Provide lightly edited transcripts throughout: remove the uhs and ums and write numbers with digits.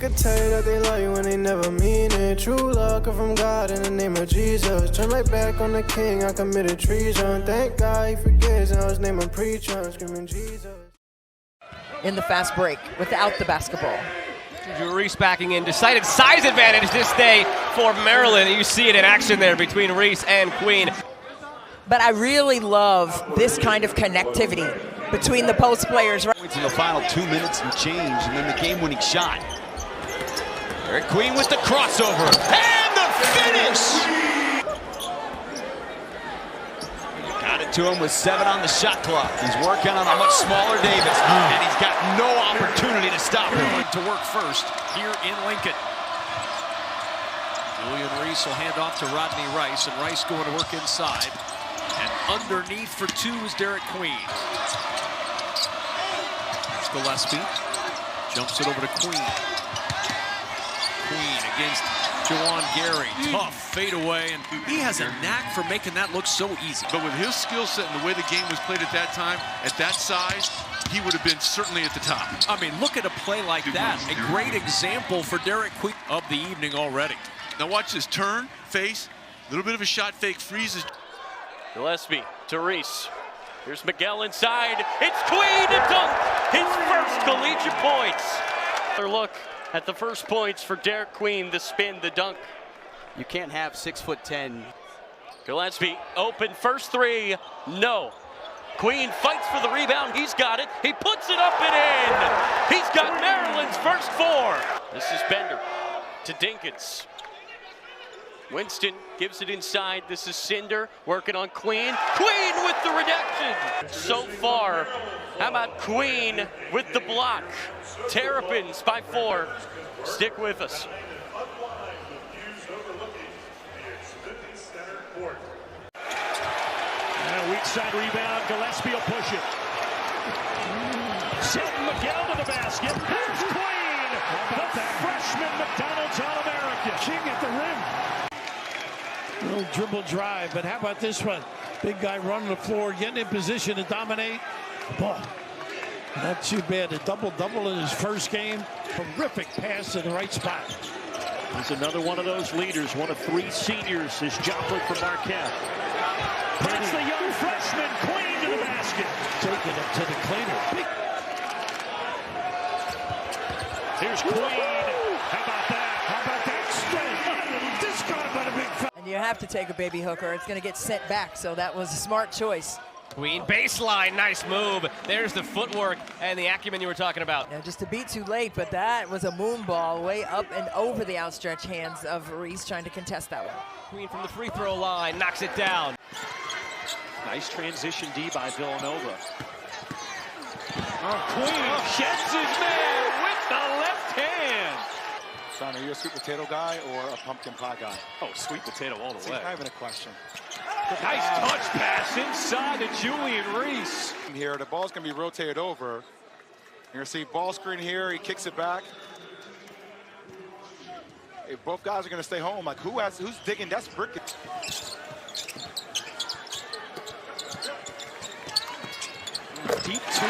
Could tell you that they love you when they never mean it. True love come from God in the name of Jesus. Turn my back on the king, I committed treason. Thank God he forgives, now his name I'm preaching, screaming Jesus. In the fast break without the basketball. Reese backing in, decided size advantage this day for Maryland. You see it in action there between Reese and Queen. But I really love this kind of connectivity between the post players. Points in the final 2 minutes and change, and then the game-winning shot. Derik Queen with the crossover, and the finish! Got it to him with 7 on the shot clock. He's working on a much smaller Davis, and he's got no opportunity to stop him. To work first here in Lincoln. Julian Reese will hand off to Rodney Rice, and Rice going to work inside. And underneath for 2 is Derik Queen. There's Gillespie. Jumps it over to Queen. Queen against Juwan Gary. Tough fadeaway, and he has a knack for making that look so easy. But with his skill set and the way the game was played at that time, at that size, he would have been certainly at the top. I mean, look at a play like that. A great example for Derik Queen of the evening already. Now watch this turn, face, a little bit of a shot fake, freezes. Gillespie to Reese. Here's Miguel inside. It's Queen to dunk. His first collegiate points. Another look at the first points for Derik Queen. The spin, the dunk. You can't have 6'10". Gillespie open first 3. No. Queen fights for the rebound. He's got it. He puts it up and in. He's got Maryland's first 4. This is Bender to Dinkins. Winston gives it inside. This is Cinder working on Queen. Queen with the reduction. So far, how about Queen with the block? Terrapins by 4. Stick with us. And a weak side rebound. Gillespie will push it. Send Miguel to the basket. Here's Queen. The freshman McDonald's All-American. King at the rim. Little dribble drive, but how about this one? Big guy running the floor, getting in position to dominate. Ball. Not too bad. A double-double in his first game. Terrific pass to the right spot. He's another one of those leaders, one of 3 seniors, is Joplin from Marquette. That's the young freshman, Queen to the basket. Taking it to the cleaner. Big. Here's Queen. How about that? How about that? Straight. Discard by the big foul. And you have to take a baby hooker. It's going to get sent back, so that was a smart choice. Queen baseline, nice move. There's the footwork and the acumen you were talking about. Yeah, just a beat too late, but that was a moon ball way up and over the outstretched hands of Reese trying to contest that one. Queen from the free throw line knocks it down. Nice transition D by Villanova. Queen sheds his man with the left hand. Son, are you a sweet potato guy or a pumpkin pie guy? Oh, sweet potato all the way. Not even a question. Nice touch pass inside to Julian Reese. Here, the ball's going to be rotated over. You're going to see ball screen here. He kicks it back. If both guys are going to stay home, like who's digging? That's brick. Deep 2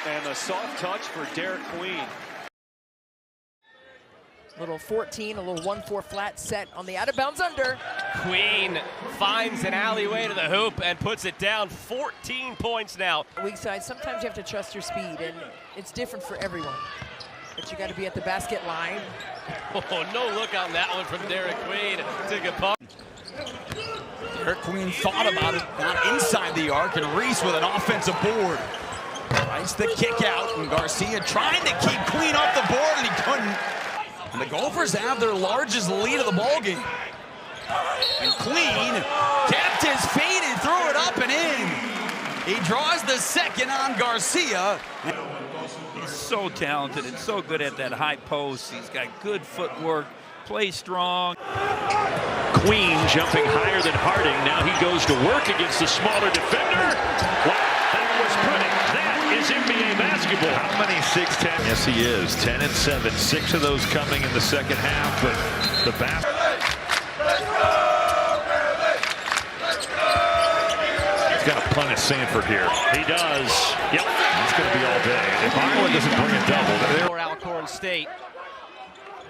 and a soft touch for Derik Queen. Little 14, a little 1-4 flat set on the out of bounds under. Queen finds an alleyway to the hoop and puts it down. 14 points now. Weak side, sometimes you have to trust your speed, and it's different for everyone. But you got to be at the basket line. Oh, no look on that one from Derik Queen. Took a puck. Derik Queen thought about it, not inside the arc, and Reese with an offensive board. Rice the kick out, and Garcia trying to keep Queen off the board, and he couldn't. And the Gophers have their largest lead of the ballgame. And Queen kept his feet and threw it up and in. He draws the second on Garcia. He's so talented and so good at that high post. He's got good footwork, plays strong. Queen jumping higher than Harding. Now he goes to work against the smaller defender. Wow, that was pretty. That is NBA basketball. How many 6'10"? Yes, he is. 10 and 7. 6 of those coming in the second half, but the basket. He's got to punish Sanford here. He does. Yep. It's going to be all day. If Iowa doesn't bring a double, For Alcorn State.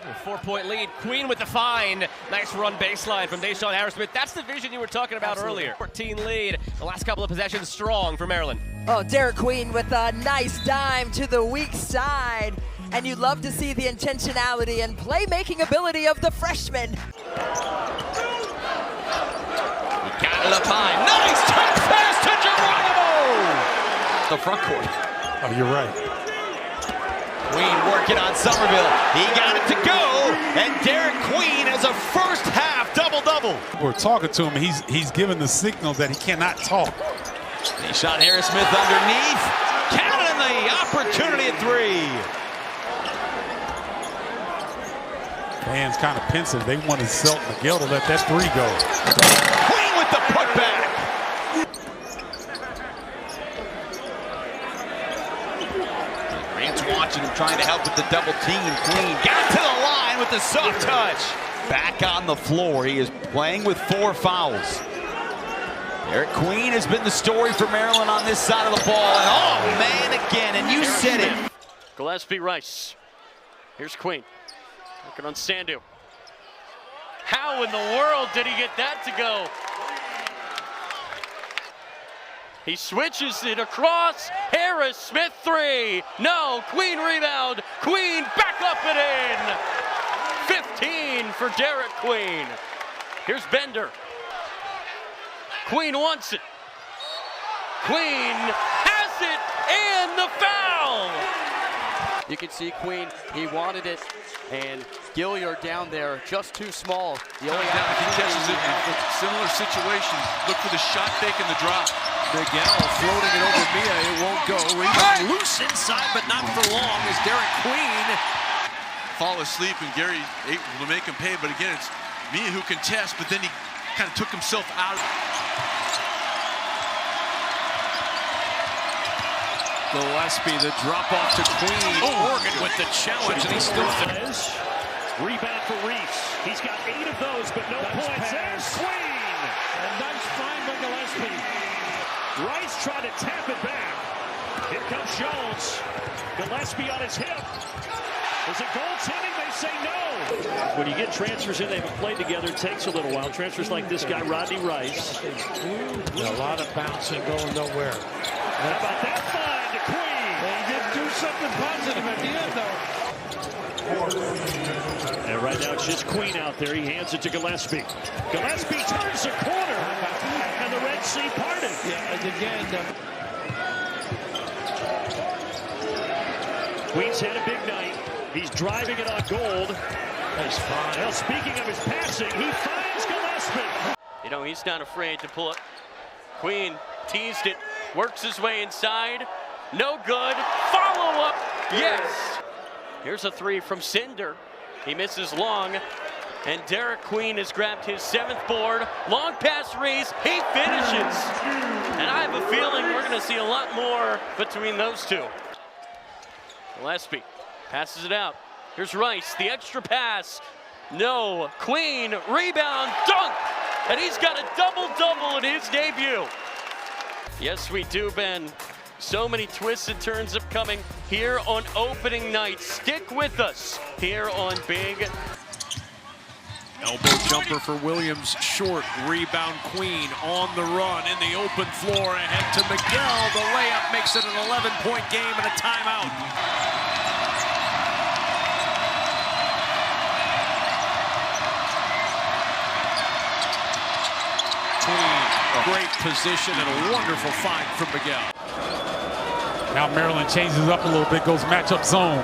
A 4-point lead. Queen with the find. Nice run baseline from Deshaun Harris-Smith. That's the vision you were talking about earlier. 14 lead. The last couple of possessions strong for Maryland. Oh, Derik Queen with a nice dime to the weak side. And you love to see the intentionality and playmaking ability of the freshman. Got it up high. Nice touch pass to Geronimo! The front court. Oh, you're right. Queen working on Somerville. He got it to go, and Derik Queen has a first half double-double. We're talking to him. He's giving the signal that he cannot talk. He shot Harris-Smith underneath. Counting the opportunity at three. Fans kind of pensive. They wanted Selton McGill to let that three go. Queen with the putback. Grant's watching him, trying to help with the double team. Queen got to the line with the soft touch. Back on the floor. He is playing with 4 fouls. Derik Queen has been the story for Maryland on this side of the ball. And oh, man, again, and you said it. Gillespie Rice. Here's Queen. Working on Sandu. How in the world did he get that to go? He switches it across. Harris, Smith 3. No, Queen rebound. Queen back up and in. 15 for Derik Queen. Here's Bender. Queen wants it. Queen has it, and the foul. You can see Queen, he wanted it, and Gilliard down there, just too small. The only down, if he catches it in similar situations, look for the shot fake and the drop. Miguel floating it over Mia, it won't go. Rebound loose inside, but not for long as Derik Queen fall asleep and Gary able to make him pay, but again, it's Mia who contests, but then he kind of took himself out. Gillespie, the drop off to Queen. Oh, Oregon with the challenge, and he still finishes. Rebound for Reese. He's got 8 of those, but no points. There's Queen. And nice find by Gillespie. Rice trying to tap it back. Here comes Jones. Gillespie on his hip. Is it goaltending? They say no. When you get transfers in, they haven't played together, it takes a little while. Transfers like this guy, Rodney Rice. A lot of bouncing going nowhere. How about that find to Queen? They did do something positive at the end, though. And right now it's just Queen out there. He hands it to Gillespie. Gillespie turns the corner, and the Red Sea parted. Yeah, and again, Queen's had a big night. He's driving it on Gold. Nice find. Well, speaking of his passing, he finds Gillespie. You know, he's not afraid to pull it. Queen teased it, works his way inside. No good. Follow up. Yes. Here's a 3 from Cinder. He misses long. And Derik Queen has grabbed his 7th board. Long pass Reese. He finishes. And I have a feeling we're going to see a lot more between those two. Gillespie passes it out. Here's Rice, the extra pass. No. Queen, rebound, dunk. And he's got a double-double in his debut. Yes, we do, Ben. So many twists and turns upcoming here on opening night. Stick with us here on Big. Elbow jumper for Williams, short, rebound Queen on the run in the open floor, ahead to Miguel. The layup makes it an 11-point game and a timeout. Great position and a wonderful find from Miguel. now Maryland changes up a little bit, goes matchup zone.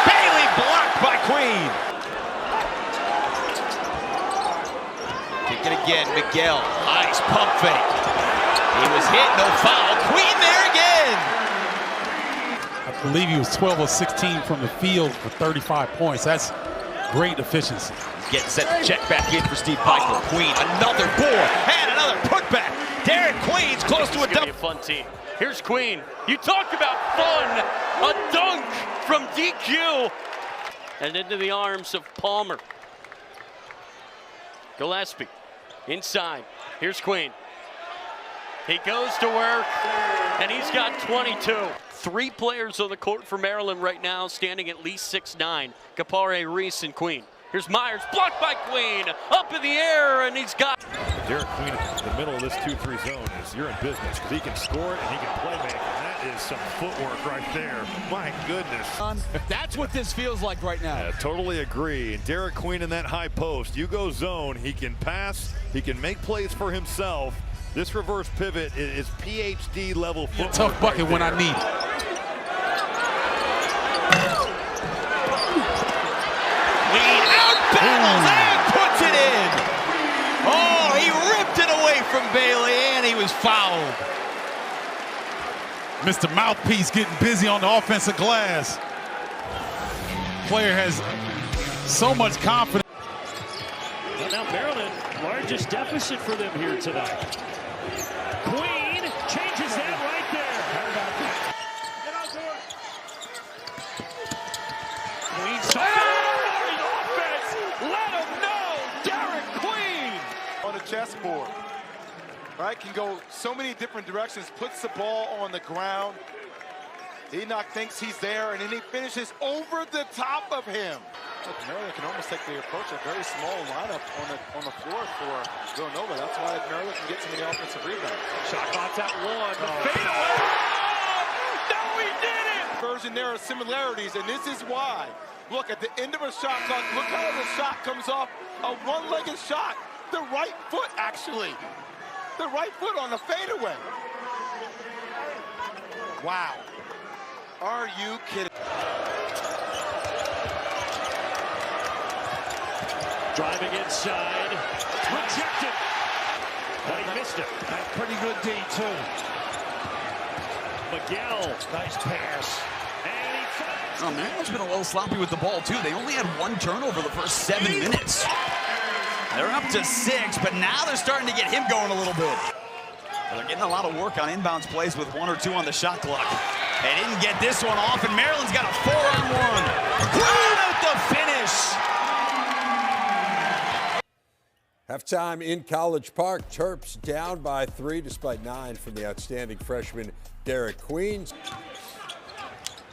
Bailey blocked by Queen. Kick it again, Miguel. Nice pump fake. He was hit, no foul. Queen there again. I believe he was 12 of 16 from the field for 35 points. That's great efficiency. Getting set to check back in for Steve Piper. Queen, another board, and another putback. Derik Queen's close to a double. Be a fun team. Here's Queen. You talk about fun. A dunk from DQ. And into the arms of Palmer. Gillespie inside. Here's Queen. He goes to work. and he's got 22. 3 players on the court for Maryland right now, standing at least 6'9". Kapare, Reese, and Queen. Here's Myers, blocked by Queen, up in the air, and he's got... Derik Queen in the middle of this 2-3 zone is you're in business, because he can score it and he can play make, and that is some footwork right there. My goodness. That's what this feels like right now. Yeah, totally agree. And Derik Queen in that high post, you go zone, he can pass, he can make plays for himself. This reverse pivot is PhD level footwork. Tough bucket when I need it. Battles and puts it in. Oh, he ripped it away from Bailey, and he was fouled. Mr. Mouthpiece getting busy on the offensive glass. Player has so much confidence. Well, now Maryland, largest deficit for them here tonight. Queen changes that right there. Queen firing offense. Let him know. Derik Queen On the chessboard. Right, can go so many different directions, puts the ball on the ground. Enoch thinks he's there, and then he finishes over the top of him. Look, Maryland can almost take the approach a very small lineup on the floor for Villanova. That's why Maryland can get so many offensive rebounds. shot clock's at 1. The fadeaway. Oh, no, he did it. Version, there are similarities, and this is why. Look, at the end of a shot clock, look how the shot comes off. A one-legged shot. The right foot, actually. The right foot on the fadeaway. Wow. Are you kidding? Driving inside. Rejected. But he missed it. That's pretty good D, too. Miguel. Nice pass. And he finds. Oh, Maryland's been a little sloppy with the ball, too. They only had 1 turnover the first 7 minutes. They're up to 6, but now they're starting to get him going a little bit. They're getting a lot of work on inbounds plays with 1 or 2 on the shot clock. They didn't get this one off, and Maryland's got a 4-on-1. Queen at the finish. Halftime in College Park. Terps down by 3 despite 9 from the outstanding freshman Derik Queen.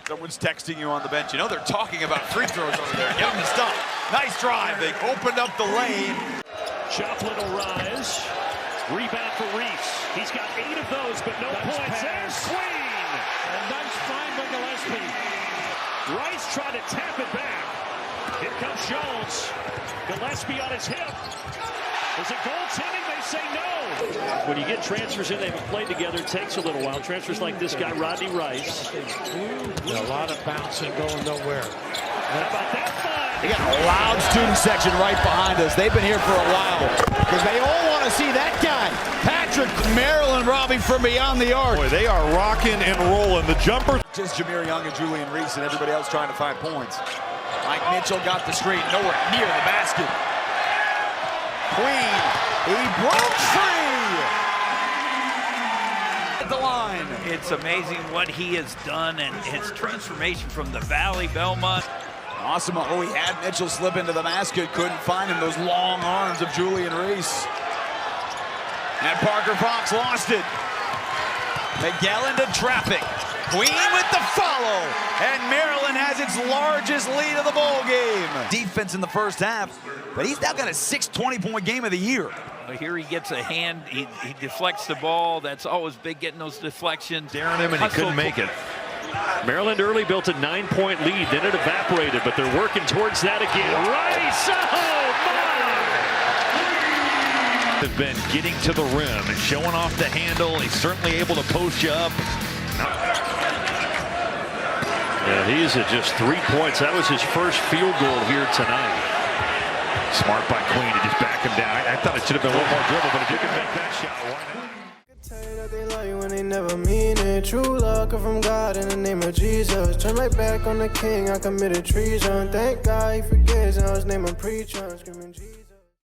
Someone's texting you on the bench. You know they're talking about free throws over there. Give them the stuff. Nice drive. They opened up the lane. Joplin will rise. Rebound for Reese. He's got 8 of those, but no points. There's Queen. A nice find by Gillespie. Rice tried to tap it back. Here comes Jones. Gillespie on his hip. Is it goaltending? They say no. When you get transfers in, they haven't played together, it takes a little while. Transfers like this guy, Rodney Rice. A lot of bouncing going nowhere. How about that find? They got a loud student section right behind us. They've been here for a while because they all want to see that guy, Patrick Maryland, robbing from beyond the arc. Boy, they are rocking and rolling. The jumper. Just Jameer Young and Julian Reese and everybody else trying to find points. Mike Mitchell got the screen, nowhere near the basket. Queen, he broke free at the line. It's amazing what he has done and his transformation from the Valley, Belmont. Awesome. Oh, he had Mitchell slip into the basket, couldn't find him. Those long arms of Julian Reese. And Parker Fox lost it. Miguel into traffic. Queen with the follow, and Maryland has its largest lead of the ball game. Defense in the first half, but he's now got a 20-point game of the year. Here he gets a hand, he deflects the ball. That's always big, getting those deflections. Daring him, and he couldn't make it. Maryland early built a 9-point lead, then it evaporated, but they're working towards that again. Rice, oh my! Has been getting to the rim and showing off the handle. He's certainly able to post you up. Yeah, he's at just 3 points. That was his first field goal here tonight. Smart by Queen to just back him down. I thought it should have been one more dribble, but if you can make that shot, why not? Tell you that they love you when they never mean it. True love come from God in the name of Jesus. Turn my back on the king, I committed treason. Thank God he forgives, now his name I'm preaching. Screaming Jesus.